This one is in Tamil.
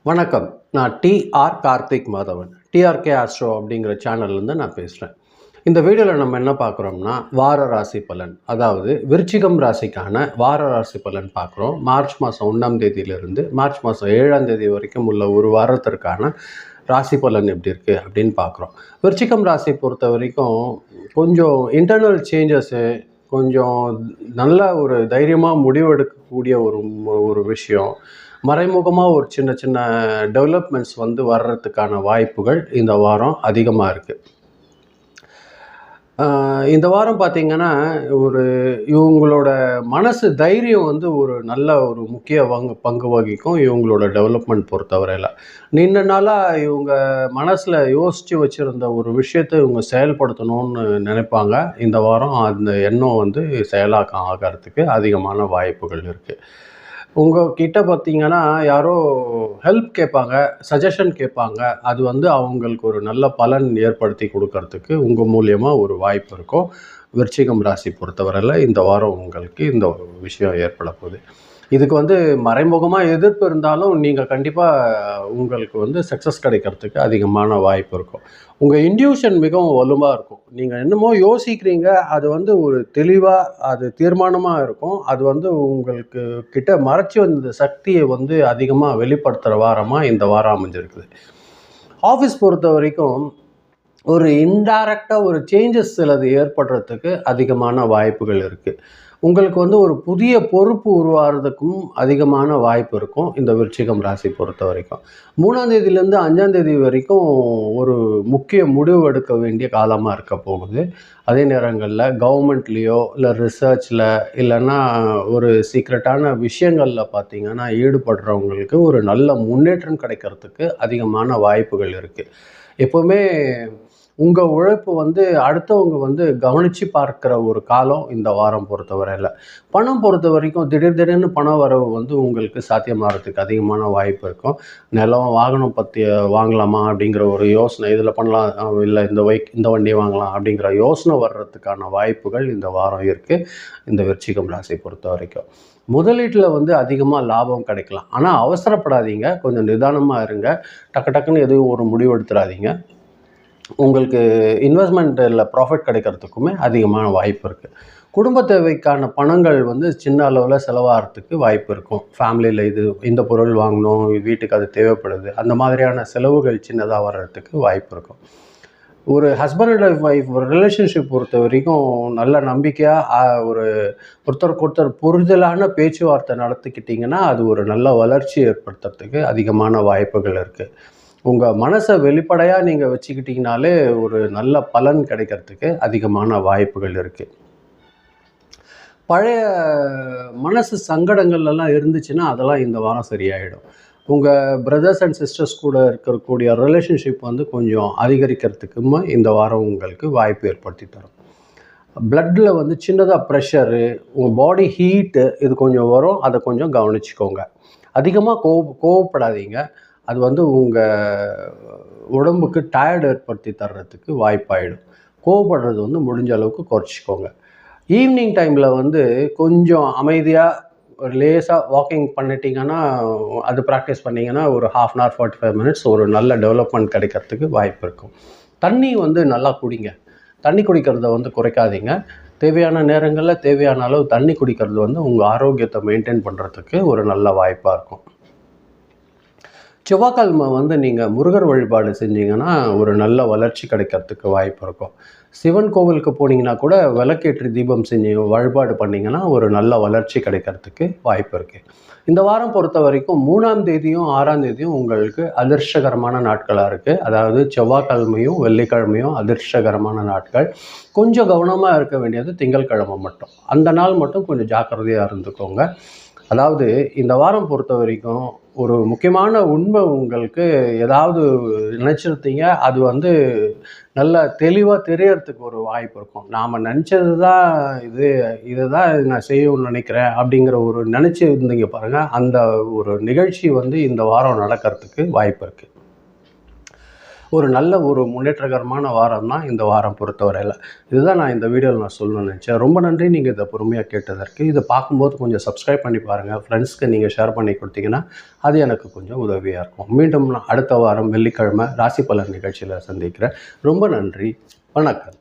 வணக்கம். நான் TR Karthik Madhavan. TRK astro அப்படிங்கிற சேனல்லேருந்து நான் பேசுகிறேன். இந்த வீடியோவில் நம்ம என்ன பார்க்குறோம்னா, வார ராசி பலன். அதாவது விருச்சிகம் ராசிக்கான வார ராசி பலன் பார்க்குறோம். மார்ச் மாதம் 1ஆம் தேதியிலிருந்து மார்ச் மாதம் 7ஆம் தேதி வரைக்கும் உள்ள ஒரு வாரத்திற்கான ராசி பலன் எப்படி இருக்குது அப்படின்னு பார்க்குறோம். விருச்சிகம் ராசி பொறுத்த வரைக்கும் கொஞ்சம் இன்டர்னல் சேஞ்சஸ்ஸு, கொஞ்சம் நல்ல ஒரு தைரியமாக முடிவெடுக்கக்கூடிய ஒரு விஷயம், மறைமுகமாக ஒரு சின்ன சின்ன டெவலப்மெண்ட்ஸ் வர்றதுக்கான வாய்ப்புகள் இந்த வாரம் அதிகமாக இருக்குது. இந்த வாரம் பார்த்திங்கன்னா, இவங்களோட மனசு தைரியம் ஒரு நல்ல ஒரு முக்கிய பங்கு வகிக்கும் இவங்களோட டெவலப்மெண்ட் பொறுத்தவரையில். நீண்ட நாளாக இவங்க மனசில் யோசித்து வச்சுருந்த ஒரு விஷயத்தை இவங்க செயல்படுத்தணும்னு நினைப்பாங்க. இந்த வாரம் அந்த எண்ணம் செயலாக்கம் ஆகிறதுக்கு அதிகமான வாய்ப்புகள் இருக்குது. உங்ககிட்ட பார்த்தீங்கன்னா, யாரோ ஹெல்ப் கேட்பாங்க, சஜஷன் கேட்பாங்க. அது அவங்களுக்கு ஒரு நல்ல பலன் ஏற்படுத்தி கொடுக்கறதுக்கு உங்கள் மூலியமா ஒரு வாய்ப்பு இருக்கும். விருச்சிகம் ராசி பொறுத்தவரையில் இந்த வாரம் உங்களுக்கு இந்த விஷயம் ஏற்பட போகுது. இதுக்கு மறைமுகமாக எதிர்ப்பு இருந்தாலும் நீங்கள் கண்டிப்பாக உங்களுக்கு சக்ஸஸ் கிடைக்கிறதுக்கு அதிகமான வாய்ப்பு இருக்கும். உங்கள் இன்ட்யூஷன் மிகவும் வலுவாக இருக்கும். நீங்கள் என்னமோ யோசிக்கிறீங்க, அது ஒரு தெளிவாக அது தீர்மானமாக இருக்கும். அது உங்களுக்கு கிட்ட மறைச்சி வந்த சக்தியை அதிகமாக வெளிப்படுத்துகிற வாரமாக இந்த வாரம் அமைஞ்சிருக்குது. ஆஃபீஸ் பொறுத்த வரைக்கும் ஒரு இன்டைரக்டாக ஒரு சேஞ்சஸ் சிலது ஏற்படுறதுக்கு அதிகமான வாய்ப்புகள் இருக்குது. உங்களுக்கு ஒரு புதிய பொறுப்பு உருவாகிறதுக்கும் அதிகமான வாய்ப்பு இருக்கும் இந்த விருச்சிகம் ராசி பொறுத்த வரைக்கும். 3ஆம் தேதியிலேருந்து 5ஆம் தேதி வரைக்கும் ஒரு முக்கிய முடிவு எடுக்க வேண்டிய காலமாக இருக்க போகுது. அதே நேரங்களில் கவர்மெண்ட்லேயோ இல்லை ரிசர்ச்சில் இல்லைன்னா ஒரு சீக்ரெட்டான விஷயங்களில் பார்த்திங்கன்னா ஈடுபடுறவங்களுக்கு ஒரு நல்ல முன்னேற்றம் கிடைக்கிறதுக்கு அதிகமான வாய்ப்புகள் இருக்குது. எப்போவுமே உங்கள் உழைப்பு அடுத்தவங்க கவனித்து பார்க்குற ஒரு காலம் இந்த வாரம் பொறுத்தவரையில். பணம் பொறுத்த வரைக்கும் திடீர்னு பண வரவு உங்களுக்கு சாத்தியமாகறதுக்கு அதிகமான வாய்ப்பு இருக்கும். நிலம் வாகனம் பற்றி வாங்கலாமா அப்படிங்கிற ஒரு யோசனை, இதில் பண்ணலாம், இல்லை இந்த வண்டியை வாங்கலாம் அப்படிங்கிற யோசனை வர்றதுக்கான வாய்ப்புகள் இந்த வாரம் இருக்குது இந்த விருச்சிகம் ராசி பொறுத்த வரைக்கும். முதலீட்டில் அதிகமாக லாபம் கிடைக்கலாம். ஆனால் அவசரப்படாதீங்க, கொஞ்சம் நிதானமாக இருங்க. டக்குன்னு எதுவும் ஒரு முடிவு எடுத்துடாதீங்க. உங்களுக்கு இன்வெஸ்ட்மெண்ட்டில் ப்ராஃபிட் கிடைக்கிறதுக்குமே அதிகமான வாய்ப்பு இருக்குது. குடும்ப தேவைக்கான பணங்கள் சின்ன அளவில் செலவாகிறதுக்கு வாய்ப்பு இருக்கும். ஃபேமிலியில் இந்த பொருள் வாங்கணும், வீட்டுக்கு அது தேவைப்படுது, அந்த மாதிரியான செலவுகள் சின்னதாக வர்றதுக்கு வாய்ப்பு இருக்கும். ஒரு ஹஸ்பண்ட் அண்ட் ஒய்ஃப் ஒரு ரிலேஷன்ஷிப் பொறுத்த வரைக்கும் நல்ல நம்பிக்கையாக ஒருத்தருக்கு ஒருத்தர் புரிதலான பேச்சுவார்த்தை நடத்திக்கிட்டிங்கன்னா அது ஒரு நல்ல வளர்ச்சி ஏற்படுத்துறதுக்கு அதிகமான வாய்ப்புகள் இருக்குது. உங்கள் மனசை வெளிப்படையாக நீங்கள் வச்சுக்கிட்டிங்கனாலே ஒரு நல்ல பலன் கிடைக்கிறதுக்கு அதிகமான வாய்ப்புகள் இருக்குது. பழைய மனசு சங்கடங்கள்லாம் இருந்துச்சுன்னா அதெல்லாம் இந்த வாரம் சரியாயிடும். உங்கள் பிரதர்ஸ் அண்ட் சிஸ்டர்ஸ் கூட இருக்கக்கூடிய ரிலேஷன்ஷிப் கொஞ்சம் அதிகரிக்கிறதுக்குமே இந்த வாரம் உங்களுக்கு வாய்ப்பு ஏற்படுத்தி தரும். பிளட்டில் சின்னதாக ப்ரெஷரு, உங்கள் பாடி ஹீட்டு இது கொஞ்சம் வரும். அதை கொஞ்சம் கவனிச்சுக்கோங்க. அதிகமாக கோவப்படாதீங்க. அது உங்கள் உடம்புக்கு டயர்டு ஏற்படுத்தி தர்றதுக்கு வாய்ப்பாயிடும். கோவப்படுறது முடிஞ்ச அளவுக்கு குறைச்சிக்கோங்க. ஈவினிங் டைமில் கொஞ்சம் அமைதியாக ஒரு லேசாக வாக்கிங் பண்ணிட்டீங்கன்னா, அது ப்ராக்டிஸ் பண்ணிங்கன்னா ஒரு 1/2 hour 45 minutes ஒரு நல்ல டெவலப்மெண்ட் கிடைக்கிறதுக்கு வாய்ப்பு இருக்கும். தண்ணி நல்லா குடிங்க. தண்ணி குடிக்கிறத குறைக்காதீங்க. தேவையான நேரங்களில் தேவையான அளவு தண்ணி குடிக்கிறது உங்கள் ஆரோக்கியத்தை மெயின்டைன் பண்ணுறதுக்கு ஒரு நல்ல வாய்ப்பாக இருக்கும். செவ்வாய்க்கிழமை நீங்கள் முருகர் வழிபாடு செஞ்சீங்கன்னா ஒரு நல்ல வளர்ச்சி கிடைக்கிறதுக்கு வாய்ப்பு இருக்கும். சிவன் கோவிலுக்கு போனீங்கன்னா கூட விளக்கேற்றி தீபம் செஞ்சு வழிபாடு பண்ணிங்கன்னா ஒரு நல்ல வளர்ச்சி கிடைக்கிறதுக்கு வாய்ப்பு இருக்குது. இந்த வாரம் பொறுத்த வரைக்கும் 3ஆம் தேதியும் 6ஆம் தேதியும் உங்களுக்கு அதிர்ஷ்டகரமான நாட்களாக இருக்குது. அதாவது செவ்வாய்க்கிழமையும் வெள்ளிக்கிழமையும் அதிர்ஷ்டகரமான நாட்கள். கொஞ்சம் கவனமாக இருக்க வேண்டியது திங்கட்கிழமை மட்டும். அந்த நாள் மட்டும் கொஞ்சம் ஜாக்கிரதையாக இருந்துக்கோங்க. அதாவது இந்த வாரம் பொறுத்த வரைக்கும் ஒரு முக்கியமான உண்மை உங்களுக்கு ஏதாவது நினச்சிருந்தீங்க, அது நல்ல தெளிவாக தெரியறதுக்கு ஒரு வாய்ப்பு இருக்கும். நாம் நினச்சது தான் இதுதான் நான் செய்யணும்னு நினைக்கிறேன் அப்படிங்கிற ஒரு நினச்சி இருந்தீங்க பாருங்கள், அந்த ஒரு நிகழ்ச்சி இந்த வாரம் நடக்கிறதுக்கு வாய்ப்பு இருக்குது. ஒரு நல்ல ஒரு முன்னேற்றகரமான வாரம் தான் இந்த வாரம் பொறுத்தவரையில். இதுதான் நான் இந்த வீடியோவில் நான் சொல்லணும்னு நினச்சேன். ரொம்ப நன்றி நீங்கள் இதை பொறுமையாக கேட்டதற்கு. இதை பார்க்கும்போது கொஞ்சம் சப்ஸ்கிரைப் பண்ணி பாருங்கள். ஃப்ரெண்ட்ஸ்க்கு நீங்கள் ஷேர் பண்ணி கொடுத்தீங்கன்னா அது எனக்கு கொஞ்சம் உதவியாக இருக்கும். மீண்டும் நான் அடுத்த வாரம் வெள்ளிக்கிழமை ராசி பலன் நிகழ்ச்சியில் சந்திக்கிறேன். ரொம்ப நன்றி. வணக்கம்.